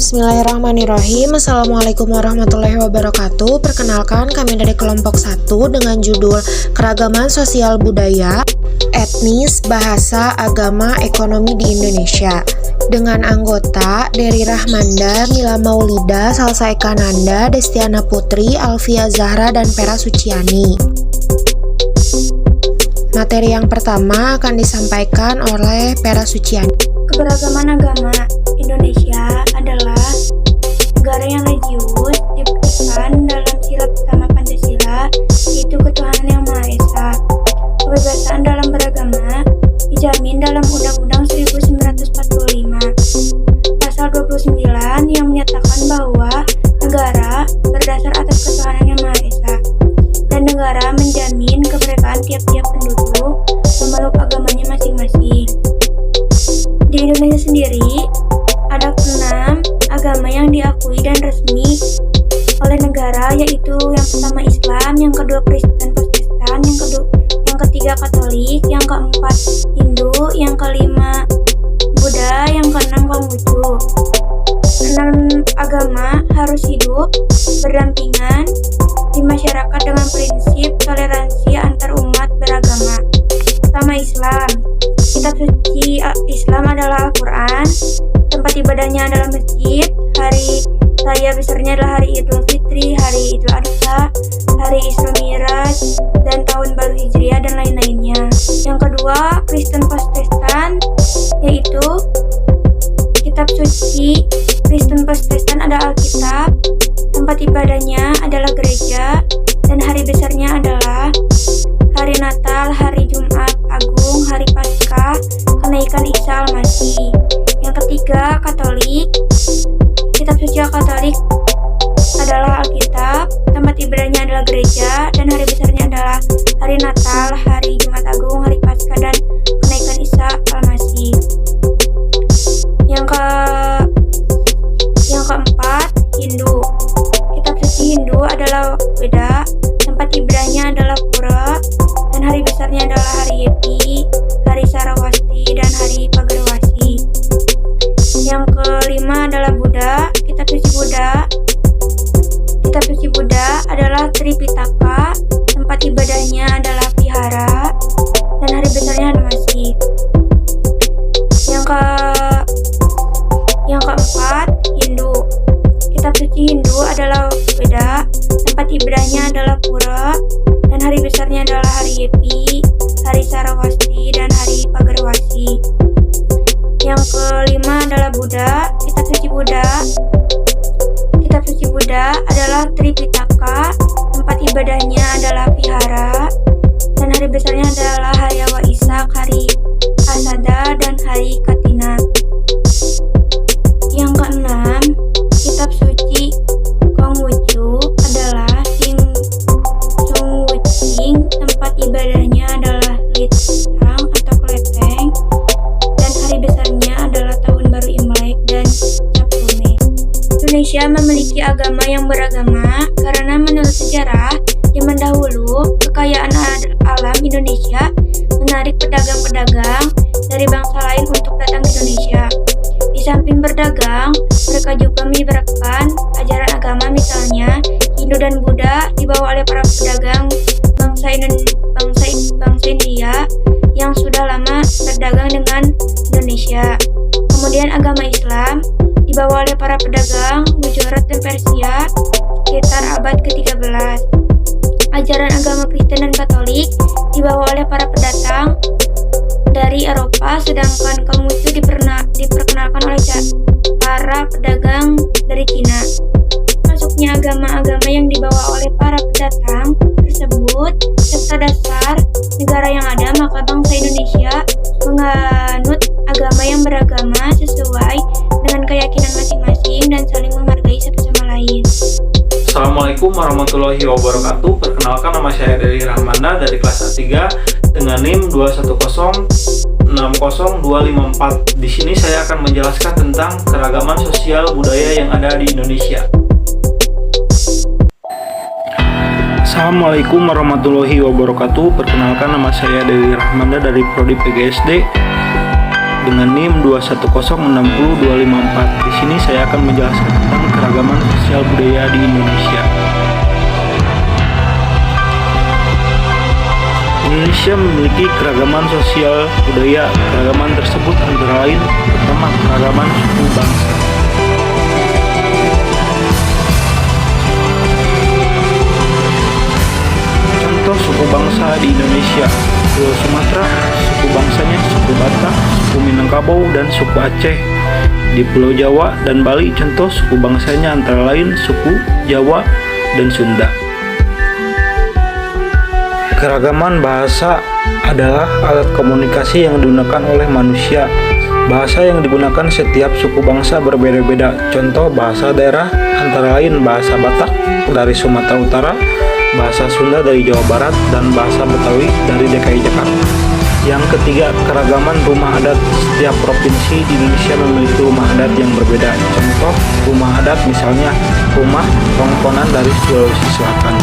Bismillahirrahmanirrahim. Assalamualaikum warahmatullahi wabarakatuh. Perkenalkan, kami dari kelompok 1 dengan judul Keragaman Sosial Budaya, Etnis, Bahasa, Agama, Ekonomi di Indonesia. Dengan anggota Dery Rahmanda, Mila Maulida, Salsa Ekananda, Destiana Putri, Alfia Zahra, dan Pera Suciani. Materi yang pertama akan disampaikan oleh Pera Suciani. Keberagaman agama Indonesia adalah negara yang religius, dibuktikan dalam sila pertama Pancasila, yaitu ketuhanan yang Maha Esa. Kebebasan dalam beragama dijamin dalam Undang-Undang 1945, Pasal 29 yang menyatakan bahwa negara berdasar atas ketuhanan yang Maha Esa, dan negara menjamin kemerdekaan tiap-tiap penduduk memeluk agamanya masing-masing. Di Indonesia sendiri, ada 6 agama yang diakui dan resmi oleh negara, yaitu yang pertama Islam, yang kedua Kristen Protestan, yang ketiga Katolik, yang keempat Hindu, yang kelima Buddha, yang keenam Konghucu. 6 agama harus hidup berdampingan di masyarakat dengan prinsip toleransi antar umat beragama. Pertama, Islam. Kitab suci Islam adalah Al-Quran, tempat ibadahnya adalah masjid, hari raya besarnya adalah hari Idul Fitri, hari Idul Adha, hari Isra Miraj, dan tahun baru Hijriah, dan lain-lainnya. Yang kedua, Kristen Protestan, yaitu kitab suci Kristen Protestan ada Alkitab, tempat ibadahnya adalah gereja, dan hari besarnya adalah hari Natal, hari Jumat Agung, hari Paskah, kenaikan Isa Al-Masih. Yang ketiga, Katolik. Kitab suci Katolik adalah Alkitab, tempat ibadahnya adalah gereja, dan hari besarnya adalah hari Natal, hari Jumat Agung, hari Paskah, dan kenaikan Isa Al-Masih. Yang keempat, Hindu. Kitab suci Hindu adalah Veda, tempat ibadahnya adalah Pura, dan hari besarnya adalah hari Yepi, hari Sarawasti, dan hari Pagarwasi. Yang kelima adalah Buddha. Kitab suci Buddha adalah Tripitaka, tempat ibadahnya adalah Vihara, dan hari besarnya adalah Masjid. Yang keempat, Hindu. Kitab suci Hindu adalah Veda, tempat ibadahnya adalah Pura, dan hari besarnya adalah hari Yepi, hari Sarawasti, dan hari Pagarwasi. Yang kelima adalah Buddha. Kitab suci Buddha adalah Tripitaka, tempat ibadahnya adalah Vihara, dan hari besarnya adalah hari Waisak, hari Asada, dan hari Katina. Yang keenam, kitab suci Konghucu adalah Sungwucing, tempat ibadahnya adalah Litang atau Kleteng, dan hari besarnya adalah tahun baru Imlek dan Cap Gome. Indonesia memiliki agama yang beragama karena menurut sejarah zaman dahulu, kekayaan alam Indonesia menarik pedagang-pedagang dari bangsa lain untuk datang ke Indonesia. Di samping berdagang, mereka juga menyebarkan ajaran agama, misalnya Hindu dan Buddha dibawa oleh para pedagang bangsa India yang sudah lama berdagang dengan Indonesia. Kemudian agama Islam dibawa oleh para pedagang Gujarat dan Persia sekitar abad ke-13. Ajaran agama Kristen dan Katolik dibawa oleh para pendatang dari Eropa, sedangkan Konghucu diperkenalkan oleh para pedagang dari Cina. Masuknya agama-agama yang dibawa oleh para pendatang tersebut serta dasar negara yang ada, maka bangsa Indonesia menganut agama yang beragama sesuai dengan keyakinan masing-masing dan saling menghargai satu sama lain. Assalamualaikum warahmatullahi wabarakatuh. Perkenalkan, nama saya Dery Rahmanda dari kelas A3 dengan NIM 210600254. Di sini saya akan menjelaskan tentang keragaman sosial budaya yang ada di Indonesia. Assalamualaikum warahmatullahi wabarakatuh. Perkenalkan, nama saya Dery Rahmanda dari Prodi PGSD dengan NIM 210600254. Di sini saya akan menjelaskan tentang keragaman sosial budaya di Indonesia. Indonesia memiliki keragaman sosial budaya. Keragaman tersebut antara lain: pertama, keragaman suku bangsa. Contoh suku bangsa di Indonesia: Pulau Sumatera, suku bangsanya suku Batak, suku Minangkabau, dan suku Aceh. Di Pulau Jawa dan Bali, contoh suku bangsanya antara lain suku Jawa dan Sunda. Keragaman bahasa adalah alat komunikasi yang digunakan oleh manusia. Bahasa yang digunakan setiap suku bangsa berbeda-beda. Contoh bahasa daerah antara lain bahasa Batak dari Sumatera Utara, bahasa Sunda dari Jawa Barat, dan bahasa Betawi dari DKI Jakarta. Yang ketiga, keragaman rumah adat. Setiap provinsi di Indonesia memiliki rumah adat yang berbeda. Contoh rumah adat misalnya rumah Tongkonan dari Sulawesi Selatan.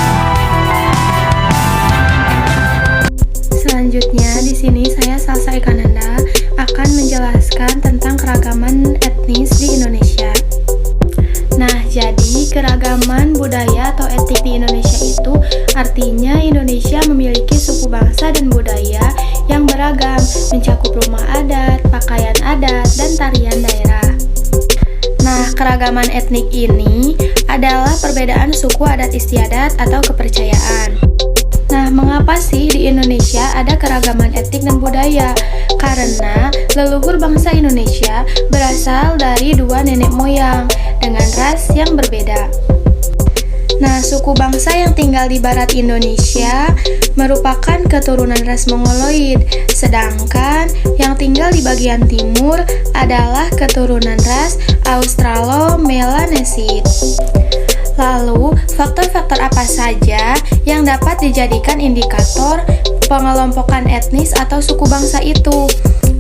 Selanjutnya, di sini saya Salsa Ekananda akan menjelaskan tentang keragaman etnis di Indonesia. Nah, jadi keragaman budaya atau etnik di Indonesia itu artinya Indonesia memiliki suku bangsa dan budaya yang beragam, mencakup rumah adat, pakaian adat, dan tarian daerah. Nah, keragaman etnik ini adalah perbedaan suku adat istiadat atau kepercayaan. Nah, mengapa sih di Indonesia ada keragaman etnik dan budaya? Karena leluhur bangsa Indonesia berasal dari dua nenek moyang dengan ras yang berbeda. Nah, suku bangsa yang tinggal di barat Indonesia merupakan keturunan ras Mongoloid, sedangkan yang tinggal di bagian timur adalah keturunan ras Australo-Melanesid. Lalu, faktor-faktor apa saja yang dapat dijadikan indikator pengelompokan etnis atau suku bangsa itu?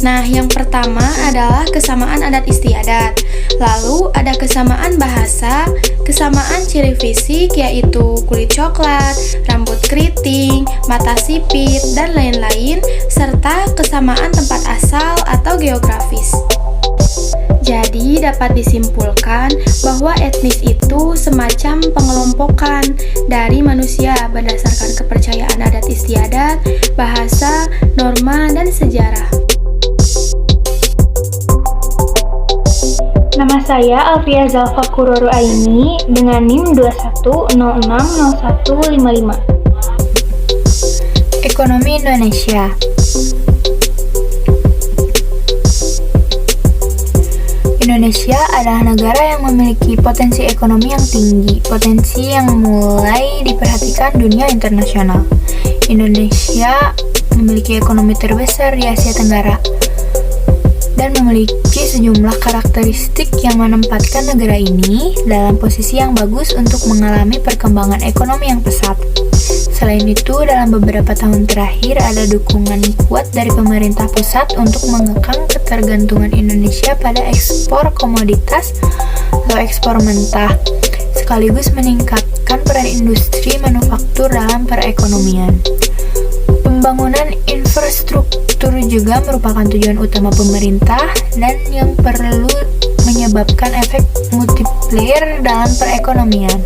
Nah, yang pertama adalah kesamaan adat istiadat. Lalu, ada kesamaan bahasa, kesamaan ciri fisik yaitu kulit coklat, rambut keriting, mata sipit, dan lain-lain, serta kesamaan tempat asal atau geografis. Jadi, dapat disimpulkan bahwa etnis itu semacam pengelompokan dari manusia berdasarkan kepercayaan adat istiadat, bahasa, norma, dan sejarah. Nama saya Alfia Zalfa Kuroro Aini dengan NIM 21060155. Ekonomi Indonesia. Indonesia adalah negara yang memiliki potensi ekonomi yang tinggi, potensi yang mulai diperhatikan dunia internasional. Indonesia memiliki ekonomi terbesar di Asia Tenggara dan memiliki sejumlah karakteristik yang menempatkan negara ini dalam posisi yang bagus untuk mengalami perkembangan ekonomi yang pesat. Selain itu, dalam beberapa tahun terakhir ada dukungan kuat dari pemerintah pusat untuk mengekang ketergantungan Indonesia pada ekspor komoditas atau ekspor mentah, sekaligus meningkatkan peran industri manufaktur dalam perekonomian. Pembangunan infrastruktur juga merupakan tujuan utama pemerintah dan yang perlu menyebabkan efek multiplier dalam perekonomian.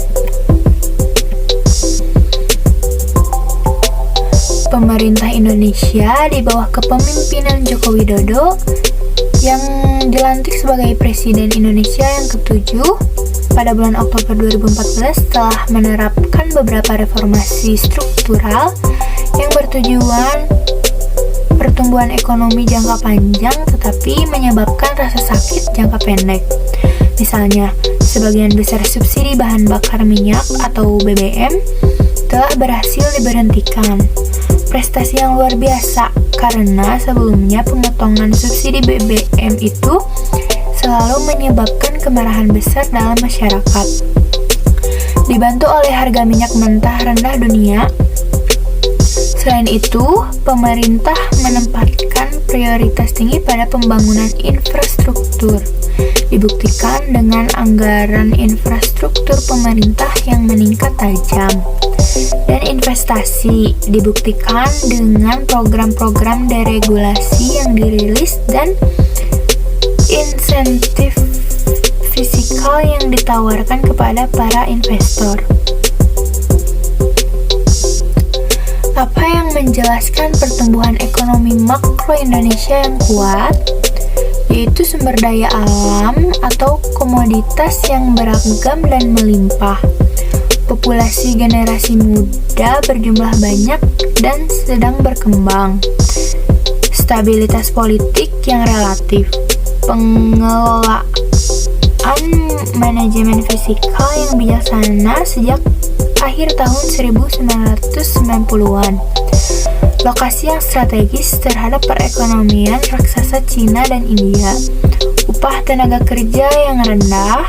Pemerintah Indonesia di bawah kepemimpinan Joko Widodo yang dilantik sebagai Presiden Indonesia yang ke-7 pada bulan Oktober 2014 telah menerapkan beberapa reformasi struktural yang bertujuan pertumbuhan ekonomi jangka panjang tetapi menyebabkan rasa sakit jangka pendek. Misalnya, sebagian besar subsidi bahan bakar minyak atau BBM telah berhasil diberhentikan. Prestasi yang luar biasa karena sebelumnya pemotongan subsidi BBM itu selalu menyebabkan kemarahan besar dalam masyarakat. Dibantu oleh harga minyak mentah rendah dunia. Selain itu, pemerintah menempatkan prioritas tinggi pada pembangunan infrastruktur. dibuktikan dengan anggaran infrastruktur pemerintah yang meningkat tajam. Dan investasi dibuktikan dengan program-program deregulasi yang dirilis dan insentif fiskal yang ditawarkan kepada para investor. Apa yang menjelaskan pertumbuhan ekonomi makro Indonesia yang kuat? Yaitu sumber daya alam atau komoditas yang beragam dan melimpah. Populasi generasi muda berjumlah banyak dan sedang berkembang. Stabilitas politik yang relatif. Pengelolaan manajemen fiskal yang bijaksana sejak akhir tahun 1990-an. Lokasi yang strategis terhadap perekonomian raksasa Cina dan India. Upah tenaga kerja yang rendah.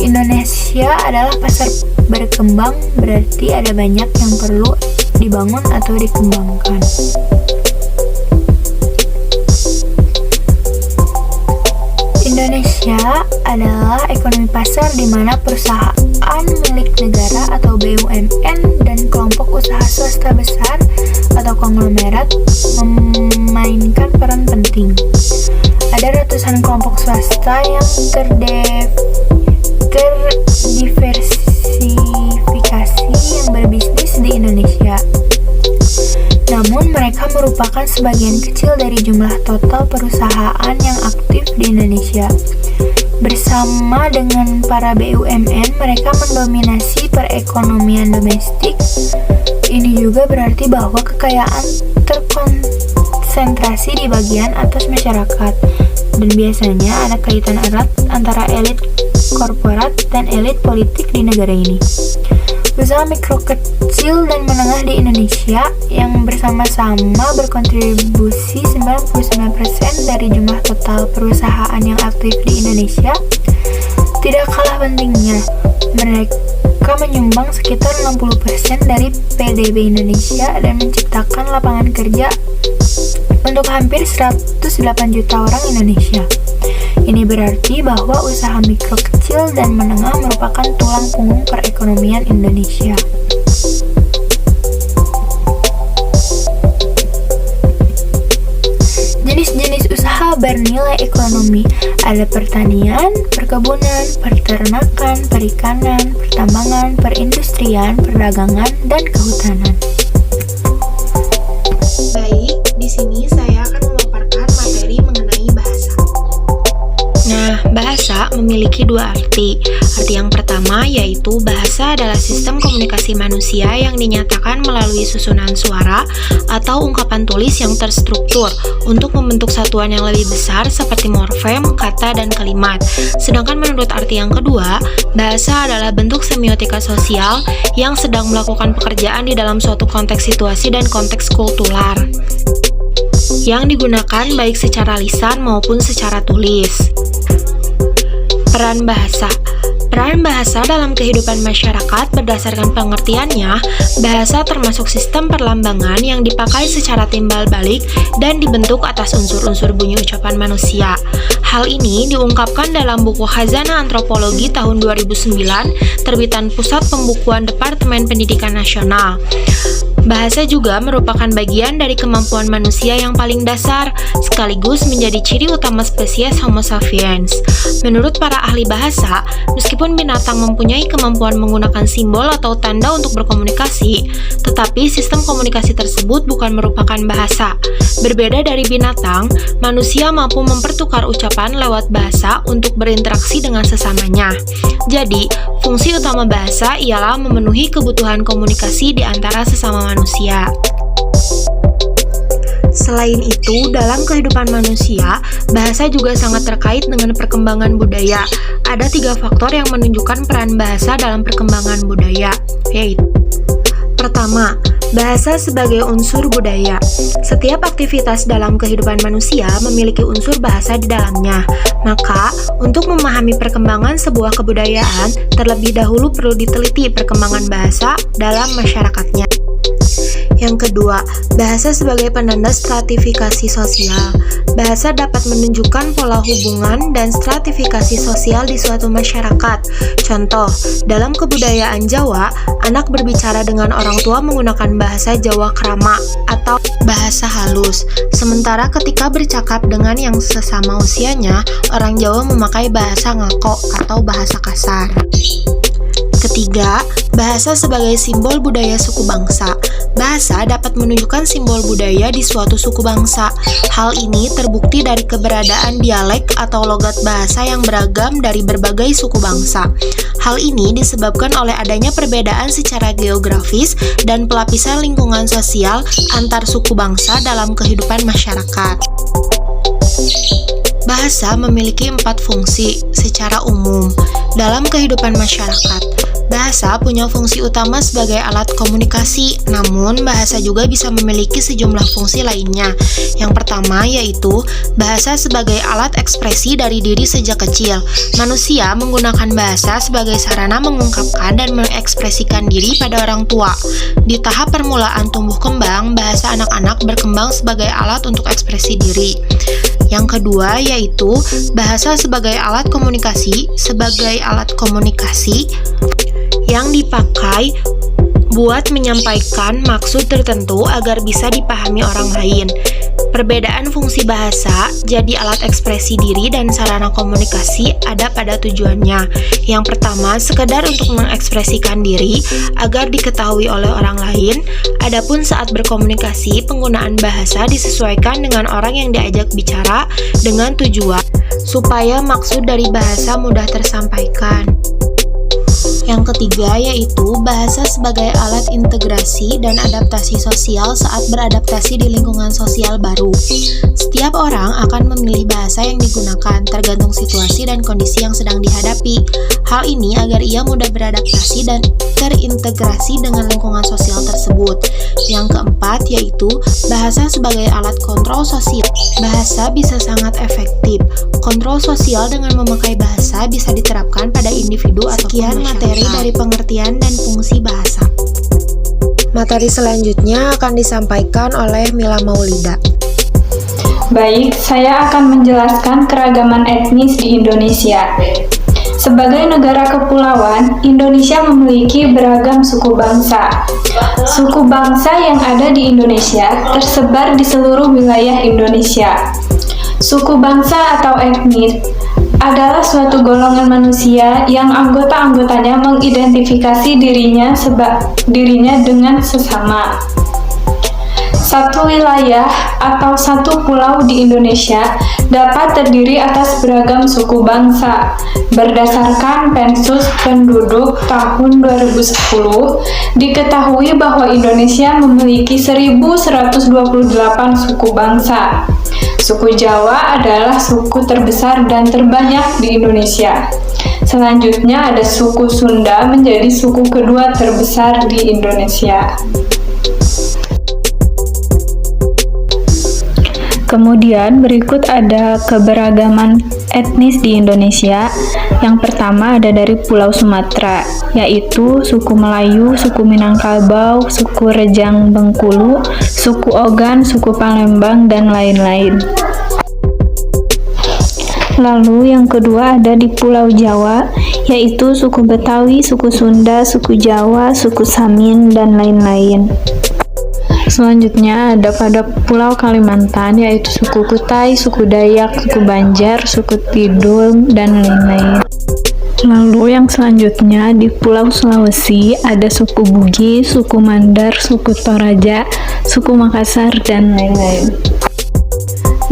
Indonesia adalah pasar berkembang, berarti ada banyak yang perlu dibangun atau dikembangkan. Indonesia adalah ekonomi pasar di mana perusahaan milik negara atau BUMN dan kelompok usaha swasta besar atau konglomerat memainkan peran penting. Ada ratusan kelompok swasta yang terdiversifikasi yang berbisnis di Indonesia. Namun mereka merupakan sebagian kecil dari jumlah total perusahaan yang aktif di Indonesia. Bersama dengan para BUMN, mereka mendominasi perekonomian domestik. Ini juga berarti bahwa kekayaan terkonsentrasi di bagian atas masyarakat, dan biasanya ada kaitan erat antara elit korporat dan elit politik di negara ini. Usaha mikro kecil dan menengah di Indonesia yang bersama-sama berkontribusi 99% dari jumlah total perusahaan yang aktif di Indonesia. Tidak kalah pentingnya, mereka menyumbang sekitar 60% dari PDB Indonesia dan menciptakan lapangan kerja untuk hampir 108 juta orang Indonesia. Ini berarti bahwa usaha mikro kecil dan menengah merupakan tulang punggung perekonomian Indonesia. Jenis-jenis usaha bernilai ekonomi ada pertanian, perkebunan, peternakan, perikanan, pertambangan, perindustrian, perdagangan, dan kehutanan. Baik, di sini saya akan memaparkan materi mengenai bahasa. Nah, bahasa memiliki dua arti. Arti yang pertama yaitu bahasa adalah sistem komunikasi manusia yang dinyatakan melalui susunan suara atau ungkapan tulis yang terstruktur untuk membentuk satuan yang lebih besar seperti morfem, kata, dan kalimat. Sedangkan menurut arti yang kedua, bahasa adalah bentuk semiotika sosial yang sedang melakukan pekerjaan di dalam suatu konteks situasi dan konteks kultural yang digunakan baik secara lisan maupun secara tulis. Peran bahasa. Peran bahasa dalam kehidupan masyarakat berdasarkan pengertiannya, bahasa termasuk sistem perlambangan yang dipakai secara timbal balik dan dibentuk atas unsur-unsur bunyi ucapan manusia. Hal ini diungkapkan dalam buku Khazanah Antropologi tahun 2009, terbitan Pusat Pembukuan Departemen Pendidikan Nasional. Bahasa juga merupakan bagian dari kemampuan manusia yang paling dasar, sekaligus menjadi ciri utama spesies Homo sapiens. Menurut para ahli bahasa, meskipun binatang mempunyai kemampuan menggunakan simbol atau tanda untuk berkomunikasi, tetapi sistem komunikasi tersebut bukan merupakan bahasa. Berbeda dari binatang, manusia mampu mempertukar ucapan lewat bahasa untuk berinteraksi dengan sesamanya. Jadi, fungsi utama bahasa ialah memenuhi kebutuhan komunikasi di antara sesama manusia. Selain itu, dalam kehidupan manusia, bahasa juga sangat terkait dengan perkembangan budaya. Ada 3 faktor yang menunjukkan peran bahasa dalam perkembangan budaya, yaitu: pertama, bahasa sebagai unsur budaya. Setiap aktivitas dalam kehidupan manusia memiliki unsur bahasa di dalamnya. Maka, untuk memahami perkembangan sebuah kebudayaan, terlebih dahulu perlu diteliti perkembangan bahasa dalam masyarakatnya. Yang kedua, bahasa sebagai penanda stratifikasi sosial. Bahasa dapat menunjukkan pola hubungan dan stratifikasi sosial di suatu masyarakat. Contoh, dalam kebudayaan Jawa, anak berbicara dengan orang tua menggunakan bahasa Jawa krama atau bahasa halus. Sementara ketika bercakap dengan yang sesama usianya, orang Jawa memakai bahasa ngako atau bahasa kasar. Ketiga, bahasa sebagai simbol budaya suku bangsa. Bahasa dapat menunjukkan simbol budaya di suatu suku bangsa. Hal ini terbukti dari keberadaan dialek atau logat bahasa yang beragam dari berbagai suku bangsa. Hal ini disebabkan oleh adanya perbedaan secara geografis dan pelapisan lingkungan sosial antar suku bangsa dalam kehidupan masyarakat. Bahasa memiliki 4 fungsi secara umum dalam kehidupan masyarakat. Bahasa punya fungsi utama sebagai alat komunikasi, namun bahasa juga bisa memiliki sejumlah fungsi lainnya. Yang pertama yaitu bahasa sebagai alat ekspresi dari diri sejak kecil. Manusia menggunakan bahasa sebagai sarana mengungkapkan dan mengekspresikan diri pada orang tua. Di tahap permulaan tumbuh kembang, bahasa anak-anak berkembang sebagai alat untuk ekspresi diri. Yang kedua yaitu bahasa sebagai alat komunikasi yang dipakai buat menyampaikan maksud tertentu agar bisa dipahami orang lain. Perbedaan fungsi bahasa jadi alat ekspresi diri dan sarana komunikasi ada pada tujuannya. Yang pertama, sekedar untuk mengekspresikan diri agar diketahui oleh orang lain. Adapun saat berkomunikasi, penggunaan bahasa disesuaikan dengan orang yang diajak bicara dengan tujuan supaya maksud dari bahasa mudah tersampaikan. Yang ketiga yaitu bahasa sebagai alat integrasi dan adaptasi sosial saat beradaptasi di lingkungan sosial baru. Setiap orang akan memilih bahasa yang digunakan tergantung situasi dan kondisi yang sedang dihadapi. Hal ini agar ia mudah beradaptasi dan terintegrasi dengan lingkungan sosial tersebut. Yang keempat yaitu bahasa sebagai alat kontrol sosial. Bahasa bisa sangat efektif. Kontrol sosial dengan memakai bahasa bisa diterapkan pada individu atau materi dari pengertian dan fungsi bahasa. Materi selanjutnya akan disampaikan oleh Mila Maulida. Baik, saya akan menjelaskan keragaman etnis di Indonesia. Sebagai negara kepulauan, Indonesia memiliki beragam suku bangsa. Suku bangsa yang ada di Indonesia tersebar di seluruh wilayah Indonesia. Suku bangsa atau etnis adalah suatu golongan manusia yang anggota-anggotanya mengidentifikasi dirinya dengan sesama. Satu wilayah atau satu pulau di Indonesia dapat terdiri atas beragam suku bangsa. Berdasarkan Pensus Penduduk tahun 2010, diketahui bahwa Indonesia memiliki 1.128 suku bangsa. Suku Jawa adalah suku terbesar dan terbanyak di Indonesia. Selanjutnya ada suku Sunda menjadi suku kedua terbesar di Indonesia. Kemudian berikut ada keberagaman etnis di Indonesia. Yang pertama ada dari Pulau Sumatera, yaitu suku Melayu, suku Minangkabau, suku Rejang Bengkulu, suku Ogan, suku Palembang, dan lain-lain. Lalu yang kedua ada di Pulau Jawa, yaitu suku Betawi, suku Sunda, suku Jawa, suku Samin, dan lain-lain. Selanjutnya ada pada Pulau Kalimantan, yaitu suku Kutai, suku Dayak, suku Banjar, suku Tidul, dan lain-lain. Lalu yang selanjutnya di Pulau Sulawesi ada suku Bugis, suku Mandar, suku Toraja, suku Makassar, dan lain-lain.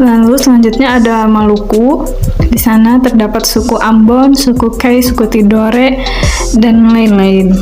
Lalu selanjutnya ada Maluku. Di sana terdapat suku Ambon, suku Kai, suku Tidore, dan lain-lain.